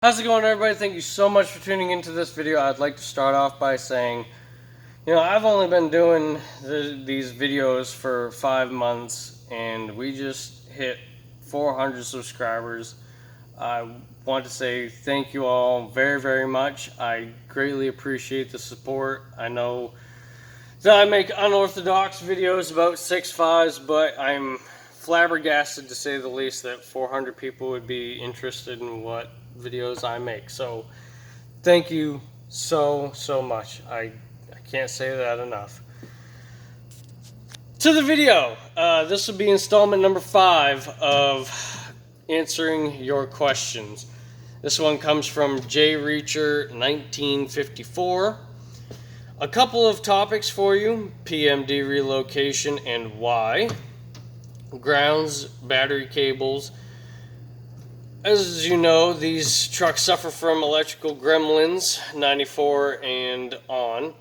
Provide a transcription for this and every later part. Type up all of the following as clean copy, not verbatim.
How's it going, everybody? Thank you so much for tuning into this video. I'd like to start off by saying, I've only been doing these videos for 5 months, and we just hit 400 subscribers. I want to say thank you all very, very much. I greatly appreciate the support. I know that I make unorthodox videos about 6'5", but I'm flabbergasted, to say the least, that 400 people would be interested in what videos I make. So thank you so much. I can't say that enough. To the video. This will be installment number 5 of answering your questions. This one comes from JReacher 1954. A couple of topics for you: PMD relocation and why, grounds, battery cables. As you know, these trucks suffer from electrical gremlins, 94 and on,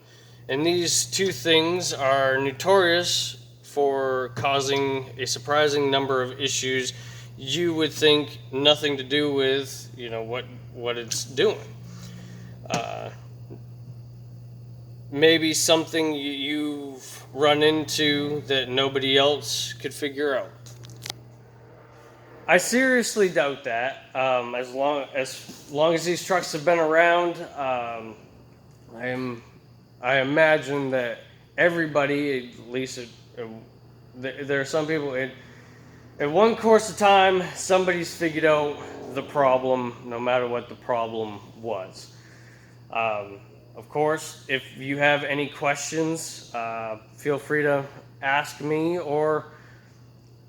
and these two things are notorious for causing a surprising number of issues you would think nothing to do with, what it's doing. Maybe something you've run into that nobody else could figure out. I seriously doubt that. As long as these trucks have been around, I imagine that everybody, at least there are some people, at one course of time, somebody's figured out the problem, no matter what the problem was. Of course, if you have any questions, feel free to ask me, or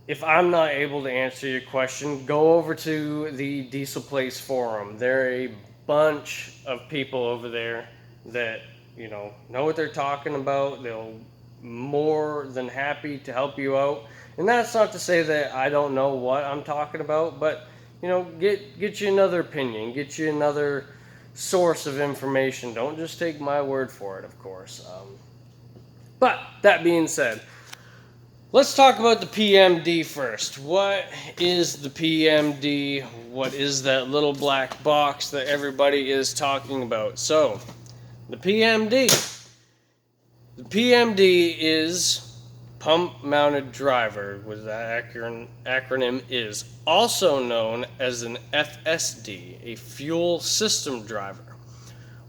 if I'm not able to answer your question, go over to the Diesel Place forum. There are a bunch of people over there that, know what they're talking about. They'll more than happy to help you out. And that's not to say that I don't know what I'm talking about, but, get you another opinion, get you another source of information. Don't just take my word for it, of course. But that being said, let's talk about the PMD first. What is the PMD? What is that little black box that everybody is talking about? So, the PMD. The PMD is pump mounted driver, what that acronym is, also known as an FSD, a fuel system driver.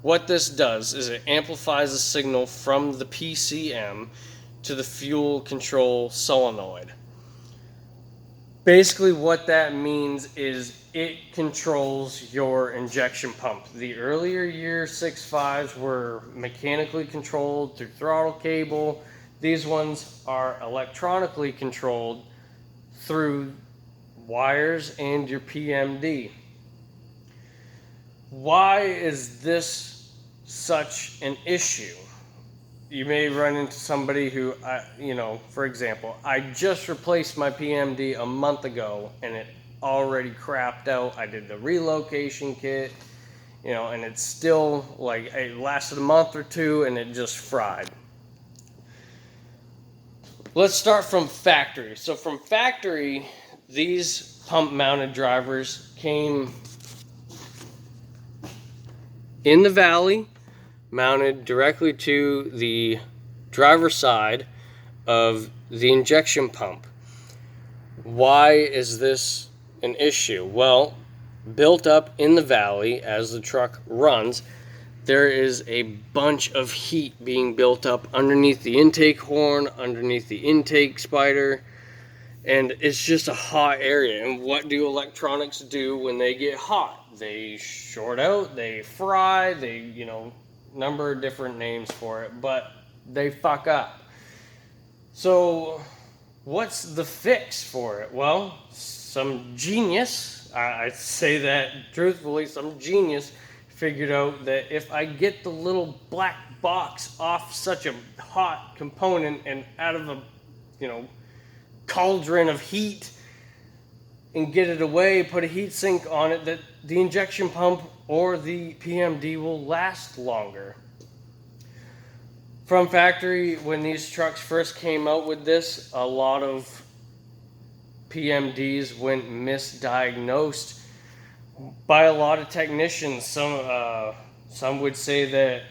What this does is it amplifies a signal from the PCM to the fuel control solenoid. Basically what that means is it controls your injection pump. The earlier year 6.5s were mechanically controlled through throttle cable. These ones are electronically controlled through wires and your PMD. Why is this such an issue? You may run into somebody who, for example, I just replaced my PMD a month ago and it already crapped out. I did the relocation kit, and it's still it lasted a month or two and it just fried. Let's start from factory. So from factory, these pump mounted drivers came in the valley, mounted directly to the driver's side of the injection pump. Why is this an issue? Well, built up in the valley as the truck runs, there is a bunch of heat being built up underneath the intake horn, underneath the intake spider, and it's just a hot area. And what do electronics do when they get hot? They short out, they fry, they, number of different names for it, but they fuck up. So what's the fix for it? Well, some genius, I say that truthfully, some genius figured out that if I get the little black box off such a hot component and out of a, cauldron of heat and get it away, put a heat sink on it, that the injection pump or the PMD will last longer. From factory, when these trucks first came out with this, a lot of PMDs went misdiagnosed by a lot of technicians. Some would say that,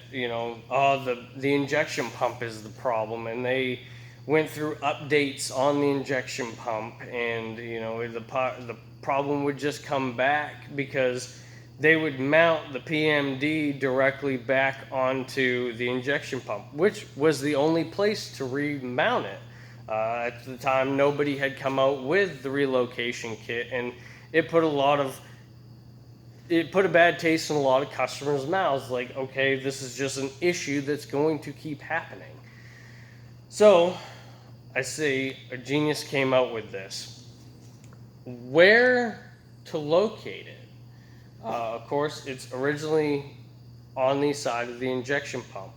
oh, the injection pump is the problem, and they went through updates on the injection pump, and the problem would just come back because they would mount the PMD directly back onto the injection pump, which was the only place to remount it. At the time, nobody had come out with the relocation kit, and it put a bad taste in a lot of customers' mouths. Like, okay, this is just an issue that's going to keep happening. So I say a genius came out with this. Where to locate it? Of course, it's originally on the side of the injection pump.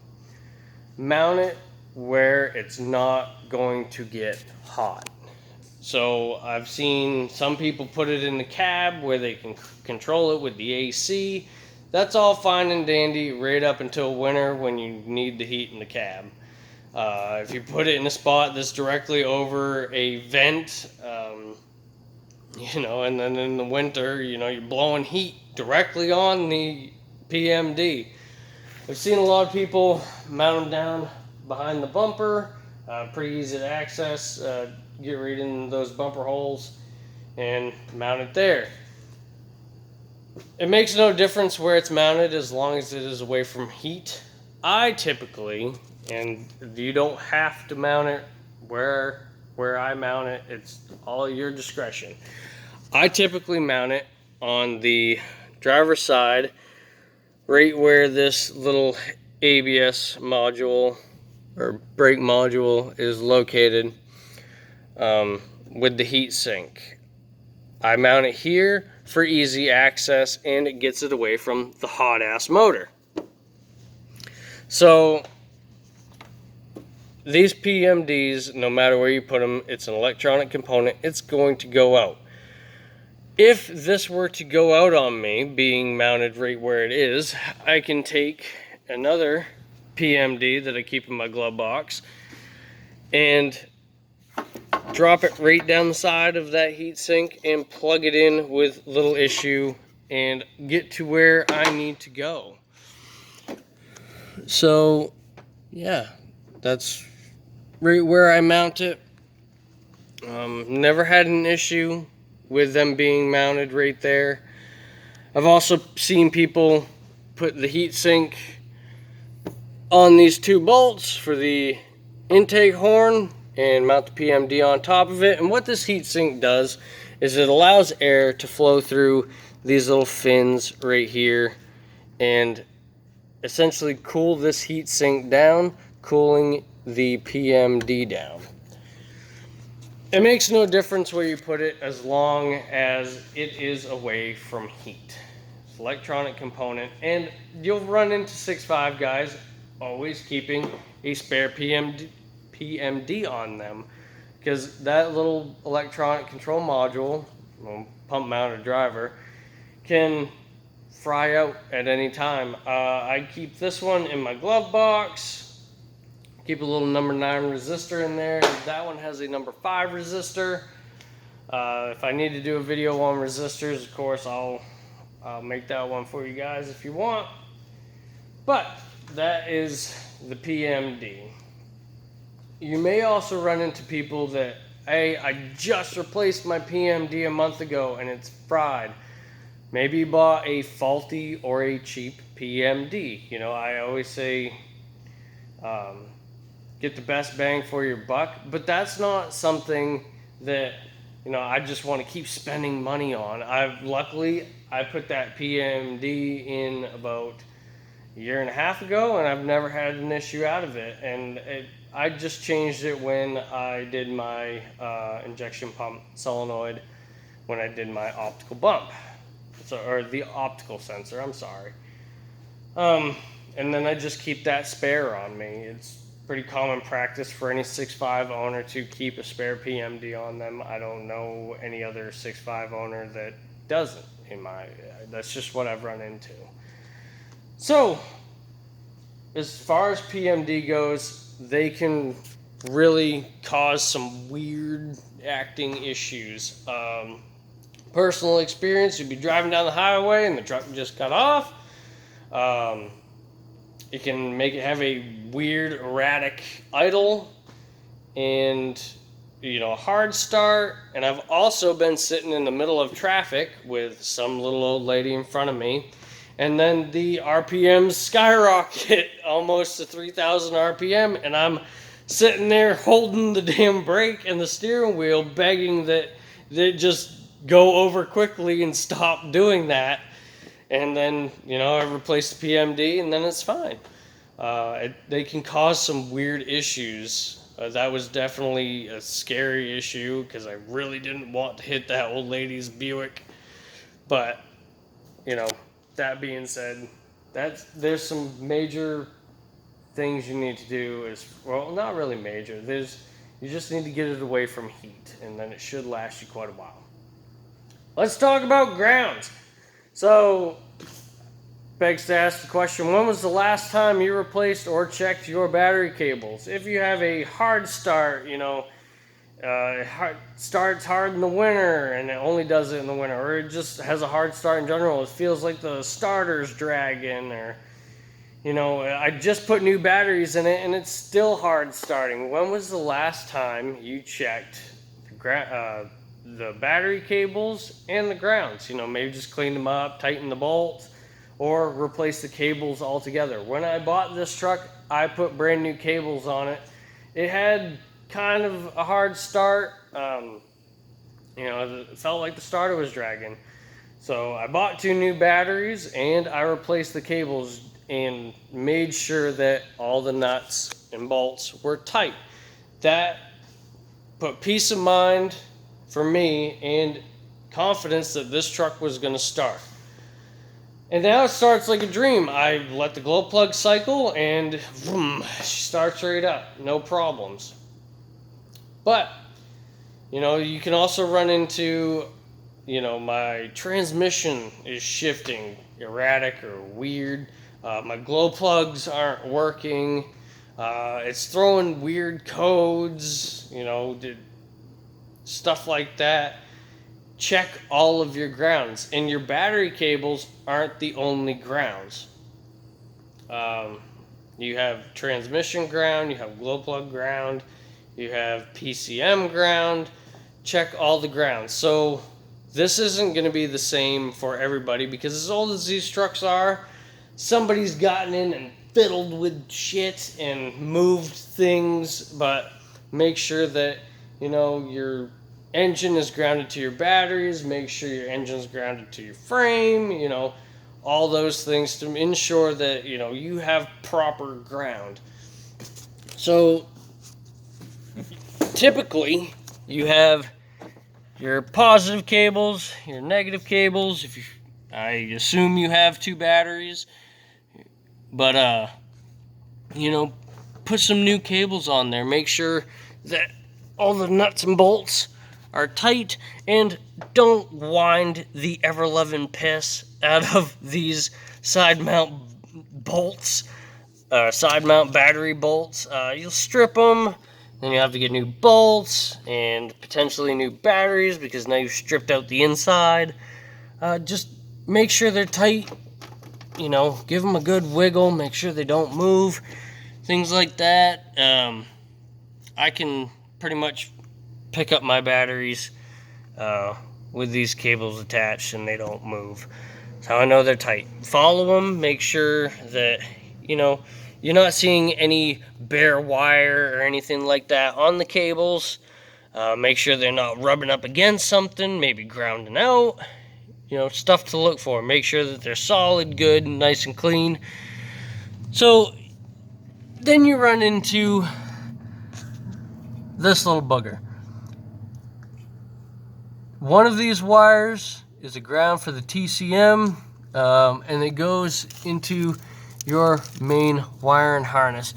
Mount it where it's not going to get hot. So I've seen some people put it in the cab where they can control it with the AC. That's all fine and dandy right up until winter when you need the heat in the cab. If you put it in a spot that's directly over a vent, and then in the winter, you're blowing heat directly on the PMD. I've seen a lot of people mount them down behind the bumper, pretty easy to access. Get right in those bumper holes and mount it there. It makes no difference where it's mounted as long as it is away from heat. I typically, and you don't have to mount it where I mount it, it's all your discretion. I typically mount it on the driver's side, right where this little ABS module or brake module is located, with the heat sink. I mount it here for easy access, and it gets it away from the hot ass motor. So these PMDs, no matter where you put them, it's an electronic component, it's going to go out. If this were to go out on me, being mounted right where it is, I can take another PMD that I keep in my glove box and drop it right down the side of that heat sink and plug it in with little issue and get to where I need to go. So yeah, that's right where I mount it. Never had an issue with them being mounted right there. I've also seen people put the heat sink on these two bolts for the intake horn and mount the PMD on top of it. And what this heat sink does is it allows air to flow through these little fins right here and essentially cool this heat sink down, cooling the PMD down. It makes no difference where you put it as long as it is away from heat. It's an electronic component, and you'll run into 6.5 guys always keeping a spare PMD on them, because that little electronic control module, pump mounted driver, can fry out at any time. I keep this one in my glove box. Keep a little number 9 resistor in there. That one has a number 5 resistor. If I need to do a video on resistors, of course, I'll make that one for you guys if you want. But that is the PMD. You may also run into people that, hey, I just replaced my PMD a month ago and it's fried. Maybe you bought a faulty or a cheap PMD. I always say, get the best bang for your buck, but that's not something that I just want to keep spending money on. Luckily I put that PMD in about a year and a half ago, and I've never had an issue out of it. And I just changed it when I did my injection pump solenoid, when I did my optical bump, or the optical sensor. I'm sorry. And then I just keep that spare on me. It's pretty common practice for any 6.5 owner to keep a spare PMD on them. I don't know any other 6.5 owner that doesn't. That's just what I've run into. So as far as PMD goes, they can really cause some weird acting issues. personal experience, you'd be driving down the highway and the truck just cut off. It can make it have a weird, erratic idle and, hard start. And I've also been sitting in the middle of traffic with some little old lady in front of me, and then the RPMs skyrocket almost to 3,000 RPM, and I'm sitting there holding the damn brake and the steering wheel, begging that they just go over quickly and stop doing that. And then, I replace the PMD, and then it's fine. They can cause some weird issues. That was definitely a scary issue because I really didn't want to hit that old lady's Buick. But, that being said, there's some major things you need to do. Well, not really major. You just need to get it away from heat, and then it should last you quite a while. Let's talk about grounds. So, begs to ask the question, when was the last time you replaced or checked your battery cables? If you have a hard start, it starts hard in the winter and it only does it in the winter, or it just has a hard start in general, it feels like the starter's dragging, or, I just put new batteries in it and it's still hard starting. When was the last time you checked the battery cables and the grounds? Maybe just clean them up, tighten the bolts, or replace the cables altogether. When I bought this truck, I put brand new cables on it. It had kind of a hard start. It felt like the starter was dragging. So I bought 2 new batteries and I replaced the cables and made sure that all the nuts and bolts were tight. That put peace of mind for me and confidence that this truck was going to start. And now it starts like a dream. I let the glow plug cycle and vroom, she starts right up. No problems. But, you can also run into, my transmission is shifting erratic or weird. My glow plugs aren't working. It's throwing weird codes, stuff like that. Check all of your grounds, and your battery cables aren't the only grounds. You have transmission ground, you have glow plug ground, you have PCM ground. Check all the grounds. So this isn't going to be the same for everybody, because as old as these trucks are, somebody's gotten in and fiddled with shit and moved things. But make sure that your engine is grounded to your batteries. Make sure your engine's grounded to your frame. All those things to ensure that you have proper ground. So typically you have your positive cables, your negative cables. I assume you have 2 batteries, but put some new cables on there. Make sure that all the nuts and bolts are tight, and don't wind the ever-loving piss out of these side mount bolts, side mount battery bolts. You'll strip them, then you have to get new bolts and potentially new batteries because now you've stripped out the inside. Just make sure they're tight, give them a good wiggle, make sure they don't move, things like that. I can pretty much pick up my batteries with these cables attached and they don't move. That's how I know they're tight. Follow them, make sure that you're not seeing any bare wire or anything like that on the cables. Make sure they're not rubbing up against something, maybe grounding out. Stuff to look for. Make sure that they're solid, good, nice and clean. So then you run into this little bugger. One of these wires is a ground for the TCM, and it goes into your main wire and harness.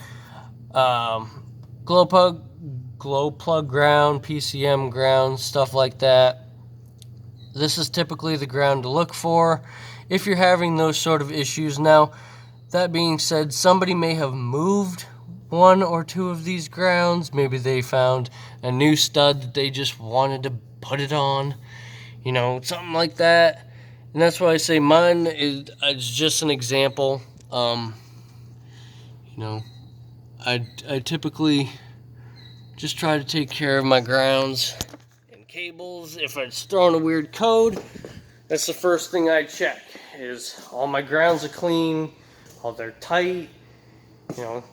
Glow plug ground, PCM ground, stuff like that. This is typically the ground to look for if you're having those sort of issues. Now, that being said, somebody may have moved 1 or 2 of these grounds. Maybe they found a new stud that they just wanted to put it on. you know, something like that. And that's why I say mine is just an example. You know, I typically just try to take care of my grounds and cables. If it's throwing a weird code, that's the first thing I check, is all my grounds are clean, all they're tight. You know,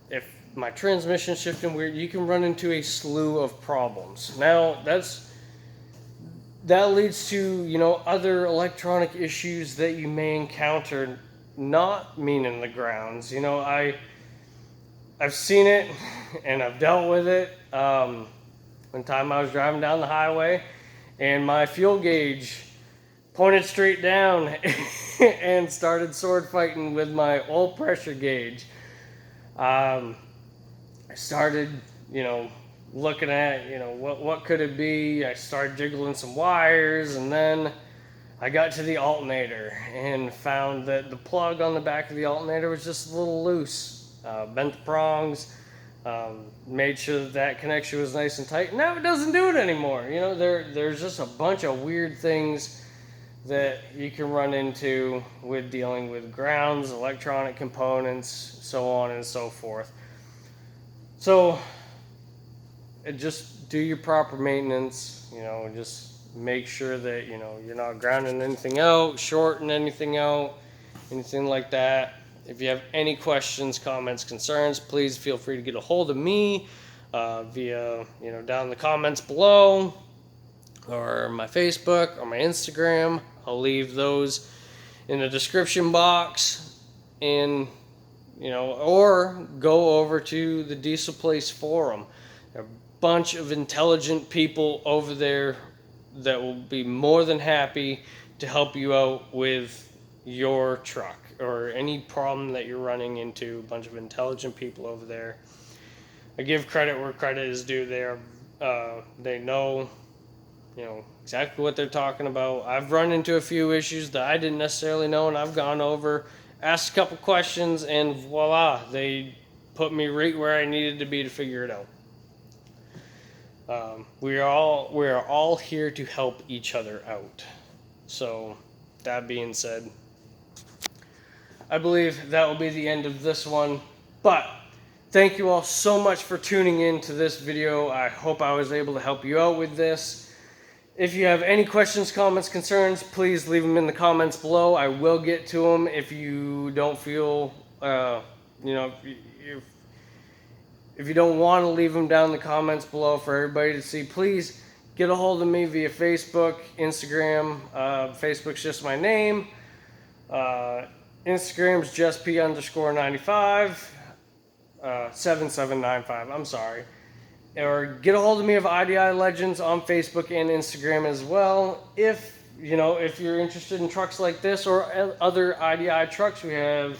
if my transmission's shifting weird, you can run into a slew of problems. Now, that leads to, you know, other electronic issues that you may encounter, not meaning the grounds. You know, I've seen it and I've dealt with it. One time I was driving down the highway and my fuel gauge pointed straight down and started sword fighting with my oil pressure gauge. I started, you know, looking at, you know, what could it be. I started jiggling some wires, and then I got to the alternator and found that the plug on the back of the alternator was just a little loose. Bent the prongs, made sure that connection was nice and tight. Now it doesn't do it anymore. You know, there's just a bunch of weird things that you can run into with dealing with grounds, electronic components, so on and so forth. So just do your proper maintenance. You know, just make sure that, you know, you're not grounding anything out, shorting anything out, anything like that. If you have any questions, comments, concerns, please feel free to get a hold of me via, you know, down in the comments below, or my Facebook or my Instagram. I'll leave those in the description box, and, you know, or go over to the Diesel Place forum. There are a bunch of intelligent people over there that will be more than happy to help you out with your truck or any problem that you're running into. A bunch of intelligent people over there. I give credit where credit is due. They know, you know, exactly what they're talking about. I've run into a few issues that I didn't necessarily know, and I've gone over, asked a couple questions, and voila, they put me right where I needed to be to figure it out. We are all here to help each other out. So, that being said, I believe that will be the end of this one. But thank you all so much for tuning in to this video. I hope I was able to help you out with this. If you have any questions, comments, concerns, please leave them in the comments below. I will get to them. If you don't feel, you know, if you don't want to leave them down in the comments below for everybody to see, please get a hold of me via Facebook, Instagram. Facebook's just my name. Instagram's just P_95, 7795. I'm sorry. Or get a hold of me of IDI Legends on Facebook and Instagram as well. If, you know, if you're interested in trucks like this or other IDI trucks, we have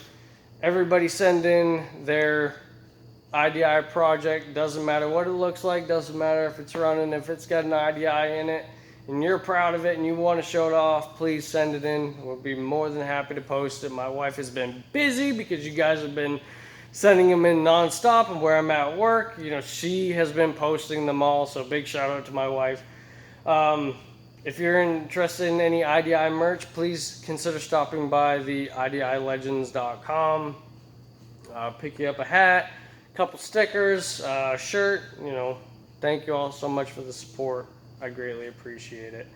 everybody send in their IDI project. Doesn't matter what it looks like, doesn't matter if it's running, if it's got an IDI in it and you're proud of it and you want to show it off, please send it in. We'll be more than happy to post it. My wife has been busy because you guys have been sending them in non-stop, and where I'm at work, you know, she has been posting them all, so big shout out to my wife. If you're interested in any IDI merch, please consider stopping by the IDIlegends.com. Pick you up a hat, a couple stickers, shirt. You know, thank you all so much for the support. I greatly appreciate it.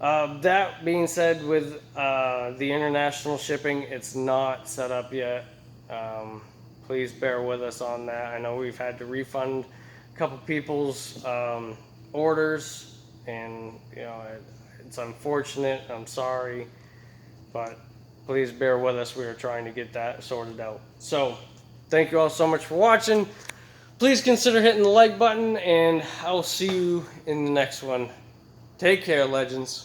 That being said, with the international shipping, it's not set up yet. Please bear with us on that. I know we've had to refund a couple people's orders, and, you know, it's unfortunate. I'm sorry, but please bear with us. We are trying to get that sorted out. So, thank you all so much for watching. Please consider hitting the like button, and I'll see you in the next one. Take care, legends.